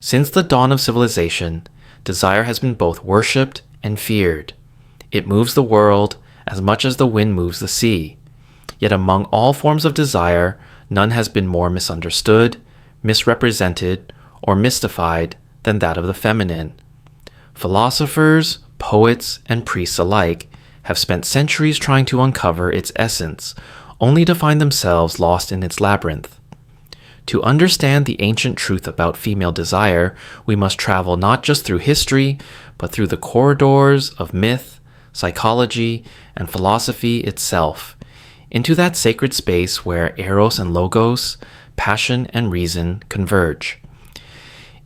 Since the dawn of civilization, desire has been both worshipped and feared. It moves the world as much as the wind moves the sea. Yet among all forms of desire, none has been more misunderstood, misrepresented, or mystified than that of the feminine. Philosophers, poets, and priests alike have spent centuries trying to uncover its essence, only to find themselves lost in its labyrinth. To understand the ancient truth about female desire, we must travel not just through history, but through the corridors of myth, psychology, and philosophy itself, into that sacred space where eros and logos, passion and reason converge.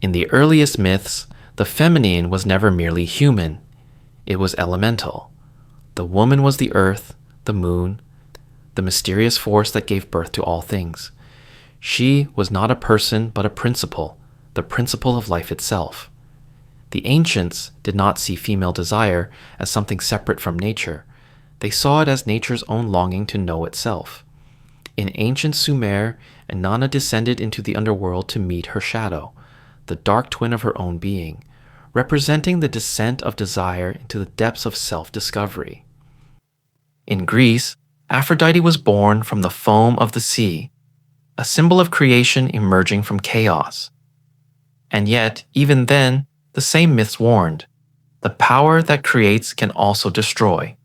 In the earliest myths, the feminine was never merely human. It was elemental. The woman was the earth, the moon, the mysterious force that gave birth to all things. She was not a person but a principle, the principle of life itself. The ancients did not see female desire as something separate from nature. They saw it as nature's own longing to know itself. In ancient Sumer, Inanna descended into the underworld to meet her shadow, the dark twin of her own being, representing the descent of desire into the depths of self-discovery. In Greece, Aphrodite was born from the foam of the sea, a symbol of creation emerging from chaos. And yet, even then, the same myths warned, the power that creates can also destroy.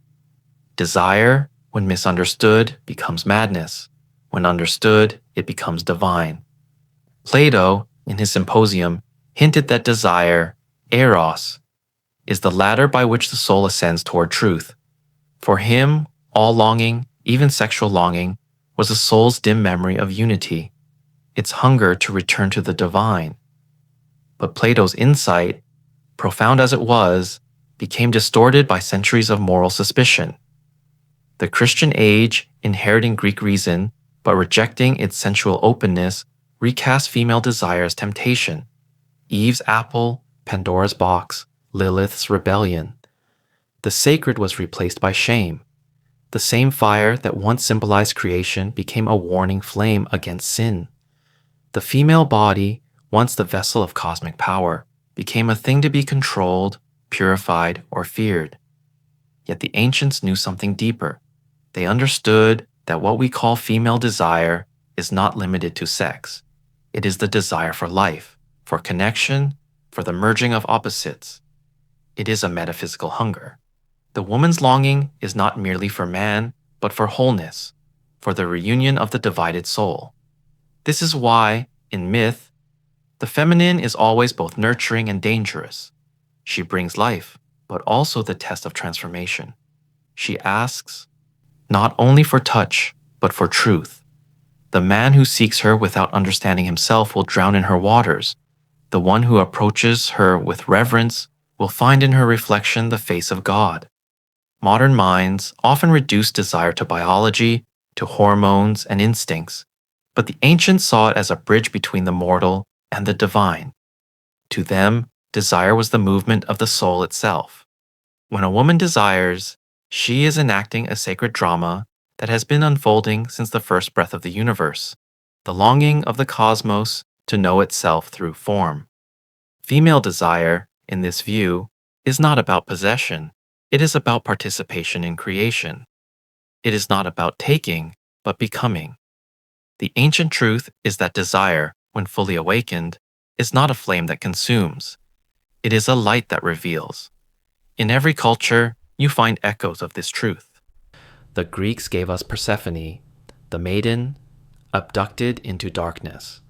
Desire, when misunderstood, becomes madness. When understood, it becomes divine. Plato, in his Symposium, hinted that desire, eros, is the ladder by which the soul ascends toward truth. For him, all longing, even sexual longing, was the soul's dim memory of unity, its hunger to return to the divine. But Plato's insight, profound as it was, became distorted by centuries of moral suspicion. The Christian age, inheriting Greek reason, but rejecting its sensual openness, recast female desire as temptation. Eve's apple, Pandora's box, Lilith's rebellion. The sacred was replaced by shame. The same fire that once symbolized creation became a warning flame against sin. The female body, once the vessel of cosmic power, became a thing to be controlled, purified, or feared. Yet the ancients knew something deeper. They understood that what we call female desire is not limited to sex. It is the desire for life, for connection, for the merging of opposites. It is a metaphysical hunger. The woman's longing is not merely for man, but for wholeness, for the reunion of the divided soul. This is why, in myth, the feminine is always both nurturing and dangerous. She brings life, but also the test of transformation. She asks, not only for touch, but for truth. The man who seeks her without understanding himself will drown in her waters. The one who approaches her with reverence will find in her reflection the face of God. Modern minds often reduce desire to biology, to hormones and instincts, but the ancients saw it as a bridge between the mortal and the divine. To them, desire was the movement of the soul itself. When a woman desires, she is enacting a sacred drama that has been unfolding since the first breath of the universe, the longing of the cosmos to know itself through form. Female desire, in this view, is not about possession. It is about participation in creation. It is not about taking, but becoming. The ancient truth is that desire, when fully awakened, is not a flame that consumes. It is a light that reveals. In every culture, you find echoes of this truth. The Greeks gave us Persephone, the maiden abducted into darkness.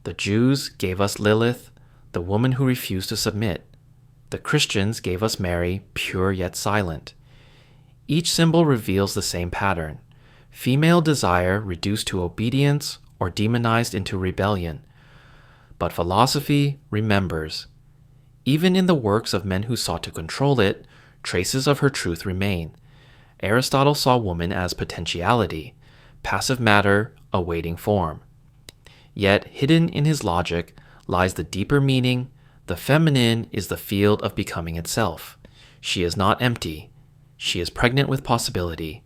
The Jews gave us Lilith, the woman who refused to submit. The Christians gave us Mary, pure yet silent. Each symbol reveals the same pattern. Female desire reduced to obedience or demonized into rebellion. But philosophy remembers. Even in the works of men who sought to control it, traces of her truth remain. Aristotle saw woman as potentiality, passive matter awaiting form. Yet hidden in his logic lies the deeper meaning. The feminine is the field of becoming itself. She is not empty. She is pregnant with possibility.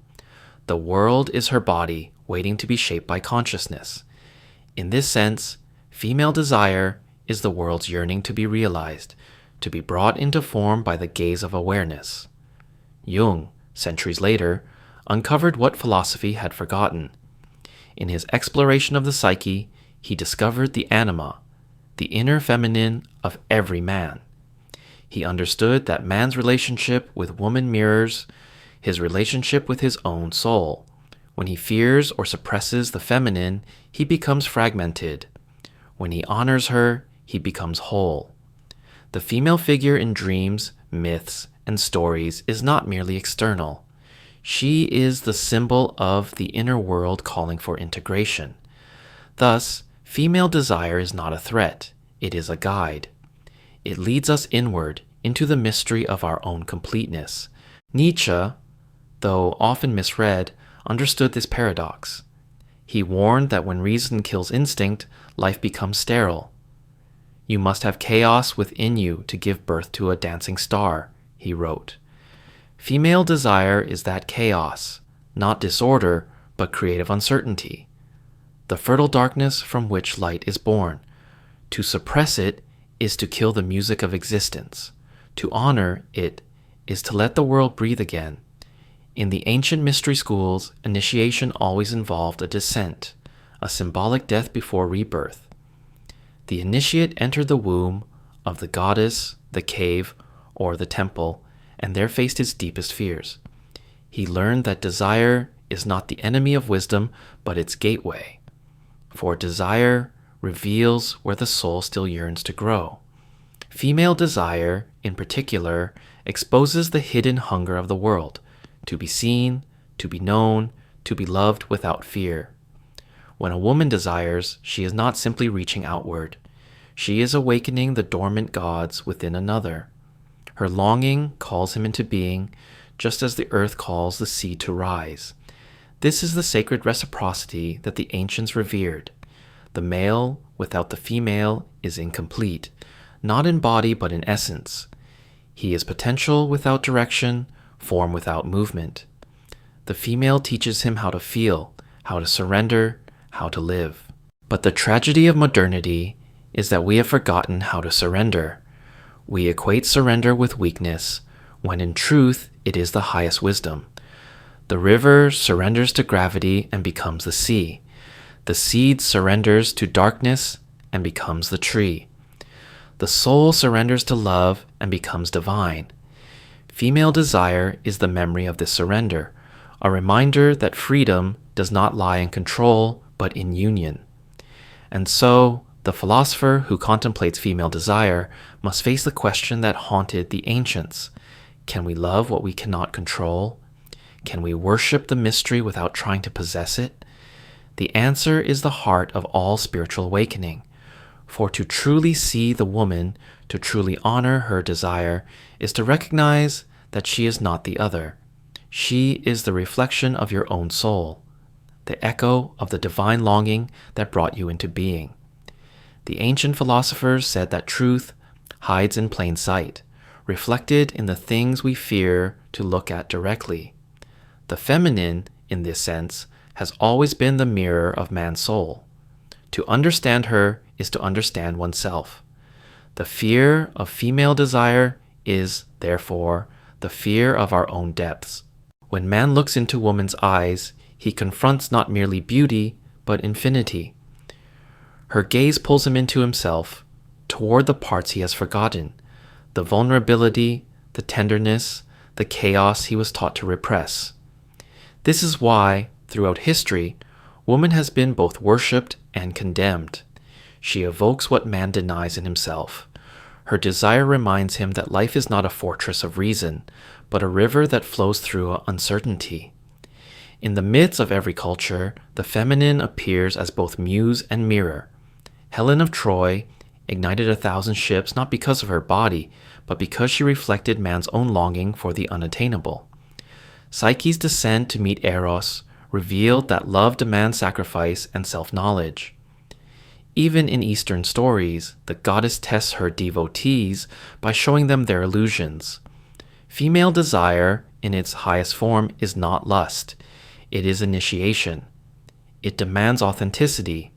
The world is her body waiting to be shaped by consciousness. In this sense, female desire, is the world's yearning to be realized, to be brought into form by the gaze of awareness. Jung, centuries later, uncovered what philosophy had forgotten. In his exploration of the psyche, he discovered the anima, the inner feminine of every man. He understood that man's relationship with woman mirrors his relationship with his own soul. When he fears or suppresses the feminine, he becomes fragmented. When he honors her, he becomes whole. The female figure in dreams, myths, and stories is not merely external. She is the symbol of the inner world calling for integration. Thus, female desire is not a threat, it is a guide. It leads us inward into the mystery of our own completeness. Nietzsche, though often misread, understood this paradox. He warned that when reason kills instinct, life becomes sterile. You must have chaos within you to give birth to a dancing star, he wrote. Female desire is that chaos, not disorder, but creative uncertainty, the fertile darkness from which light is born. To suppress it is to kill the music of existence. To honor it is to let the world breathe again. In the ancient mystery schools, initiation always involved a descent, a symbolic death before rebirth. The initiate entered the womb of the goddess, the cave, or the temple, and there faced his deepest fears. He learned that desire is not the enemy of wisdom, but its gateway. For desire reveals where the soul still yearns to grow. Female desire, in particular, exposes the hidden hunger of the world, to be seen, to be known, to be loved without fear. When a woman desires, she is not simply reaching outward. She is awakening the dormant gods within another. Her longing calls him into being, just as the earth calls the sea to rise. This is the sacred reciprocity that the ancients revered. The male without the female is incomplete, not in body but in essence. He is potential without direction, form without movement. The female teaches him how to feel, how to surrender, how to live. But the tragedy of modernity is that we have forgotten how to surrender. We equate surrender with weakness, when in truth it is the highest wisdom. The river surrenders to gravity and becomes the sea. The seed surrenders to darkness and becomes the tree. The soul surrenders to love and becomes divine. Female desire is the memory of this surrender, a reminder that freedom does not lie in control, but in union. And so, the philosopher who contemplates female desire must face the question that haunted the ancients. Can we love what we cannot control? Can we worship the mystery without trying to possess it? The answer is the heart of all spiritual awakening. For to truly see the woman, to truly honor her desire, is to recognize that she is not the other. She is the reflection of your own soul, the echo of the divine longing that brought you into being. The ancient philosophers said that truth hides in plain sight, reflected in the things we fear to look at directly. The feminine, in this sense, has always been the mirror of man's soul. To understand her is to understand oneself. The fear of female desire is, therefore, the fear of our own depths. When man looks into woman's eyes, he confronts not merely beauty, but infinity. Her gaze pulls him into himself, toward the parts he has forgotten, the vulnerability, the tenderness, the chaos he was taught to repress. This is why, throughout history, woman has been both worshipped and condemned. She evokes what man denies in himself. Her desire reminds him that life is not a fortress of reason, but a river that flows through uncertainty. In the myths of every culture, the feminine appears as both muse and mirror. Helen of Troy ignited 1,000 ships not because of her body, but because she reflected man's own longing for the unattainable. Psyche's descent to meet Eros revealed that love demands sacrifice and self-knowledge. Even in Eastern stories, the goddess tests her devotees by showing them their illusions. Female desire, in its highest form, is not lust. It is initiation. It demands authenticity.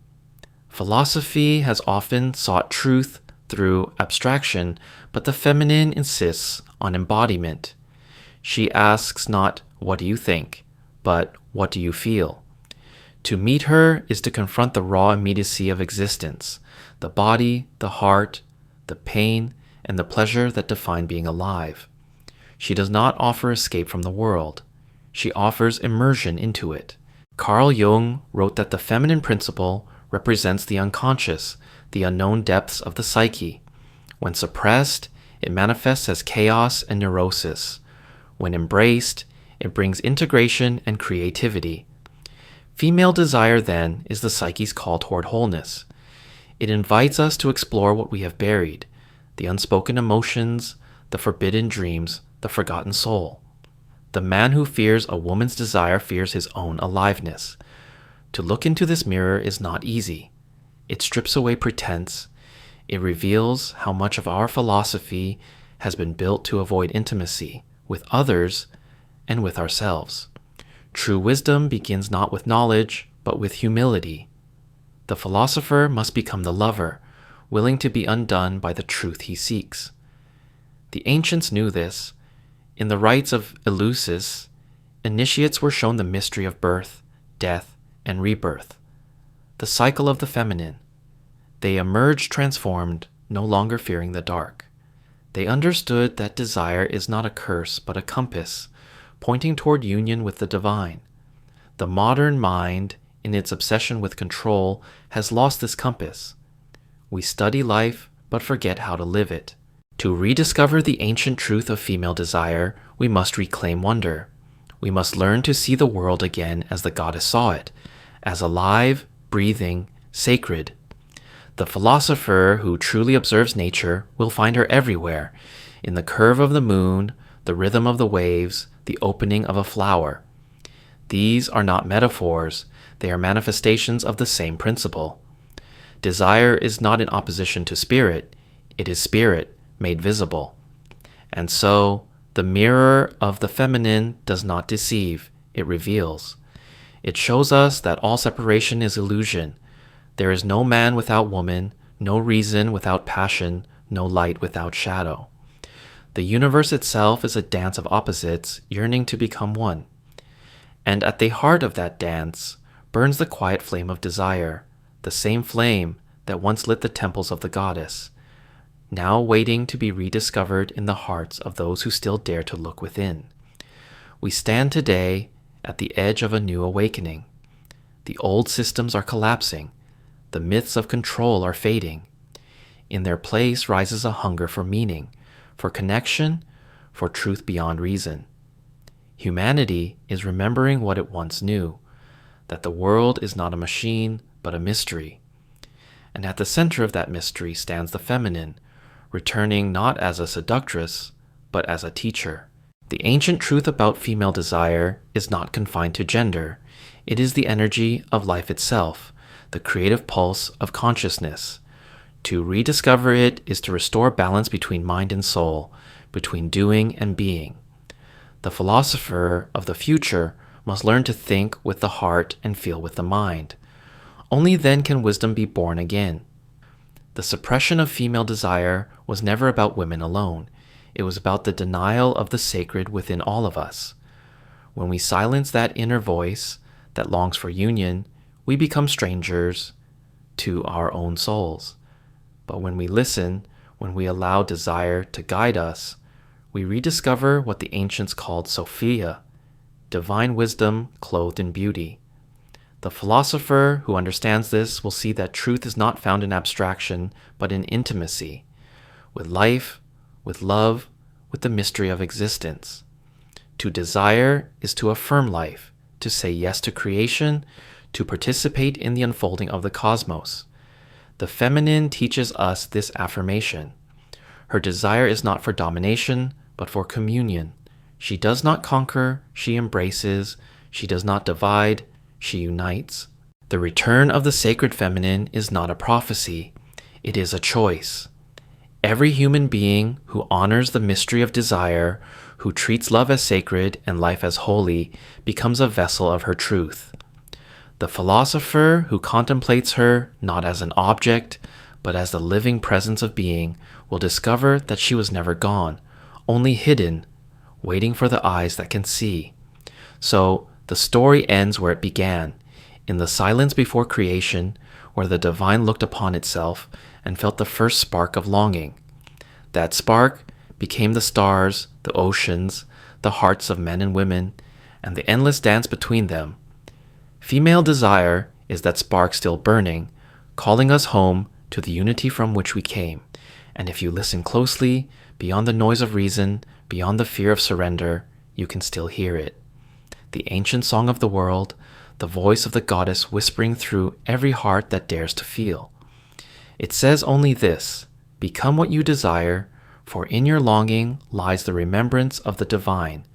Philosophy has often sought truth through abstraction, but the feminine insists on embodiment. She asks not, "What do you think?" but "What do you feel?" To meet her is to confront the raw immediacy of existence, the body, the heart, the pain, and the pleasure that define being alive. She does not offer escape from the world. She offers immersion into it. Carl Jung wrote that the feminine principle represents the unconscious, the unknown depths of the psyche. When suppressed, it manifests as chaos and neurosis. When embraced, it brings integration and creativity. Female desire, then, is the psyche's call toward wholeness. It invites us to explore what we have buried, the unspoken emotions, the forbidden dreams, the forgotten soul. The man who fears a woman's desire fears his own aliveness. To look into this mirror is not easy. It strips away pretense. It reveals how much of our philosophy has been built to avoid intimacy with others and with ourselves. True wisdom begins not with knowledge, but with humility. The philosopher must become the lover, willing to be undone by the truth he seeks. The ancients knew this. In the rites of Eleusis, initiates were shown the mystery of birth, death, and rebirth, the cycle of the feminine. They emerged transformed, no longer fearing the dark. They understood that desire is not a curse, but a compass, pointing toward union with the divine. The modern mind, in its obsession with control, has lost this compass. We study life, but forget how to live it. To rediscover the ancient truth of female desire, we must reclaim wonder. We must learn to see the world again as the goddess saw it, as alive, breathing, sacred. The philosopher who truly observes nature will find her everywhere, in the curve of the moon, the rhythm of the waves, the opening of a flower. These are not metaphors, they are manifestations of the same principle. Desire is not in opposition to spirit, it is spirit made visible. And so, the mirror of the feminine does not deceive, it reveals. It shows us that all separation is illusion. There is no man without woman, no reason without passion, no light without shadow. The universe itself is a dance of opposites yearning to become one. And at the heart of that dance burns the quiet flame of desire, the same flame that once lit the temples of the goddess, now waiting to be rediscovered in the hearts of those who still dare to look within. We stand today at the edge of a new awakening. The old systems are collapsing. The myths of control are fading. In their place rises a hunger for meaning, for connection, for truth beyond reason. Humanity is remembering what it once knew, that the world is not a machine, but a mystery. And at the center of that mystery stands the feminine, returning not as a seductress, but as a teacher. The ancient truth about female desire is not confined to gender. It is the energy of life itself, the creative pulse of consciousness. To rediscover it is to restore balance between mind and soul, between doing and being. The philosopher of the future must learn to think with the heart and feel with the mind. Only then can wisdom be born again. The suppression of female desire was never about women alone. It was about the denial of the sacred within all of us. When we silence that inner voice that longs for union, we become strangers to our own souls. But when we listen, when we allow desire to guide us, we rediscover what the ancients called Sophia, divine wisdom clothed in beauty. The philosopher who understands this will see that truth is not found in abstraction, but in intimacy, with life, with love, with the mystery of existence. To desire is to affirm life, to say yes to creation, to participate in the unfolding of the cosmos. The feminine teaches us this affirmation. Her desire is not for domination, but for communion. She does not conquer, she embraces. She does not divide, she unites. The return of the sacred feminine is not a prophecy, it is a choice. Every human being who honors the mystery of desire, who treats love as sacred and life as holy, becomes a vessel of her truth. The philosopher who contemplates her not as an object, but as the living presence of being, will discover that she was never gone, only hidden, waiting for the eyes that can see. So the story ends where it began, in the silence before creation, where the divine looked upon itself and felt the first spark of longing. That spark became the stars, the oceans, the hearts of men and women, and the endless dance between them. Female desire is that spark still burning, calling us home to the unity from which we came. And if you listen closely, beyond the noise of reason, beyond the fear of surrender, you can still hear it. The ancient song of the world, the voice of the goddess whispering through every heart that dares to feel. It says only this: become what you desire, for in your longing lies the remembrance of the divine,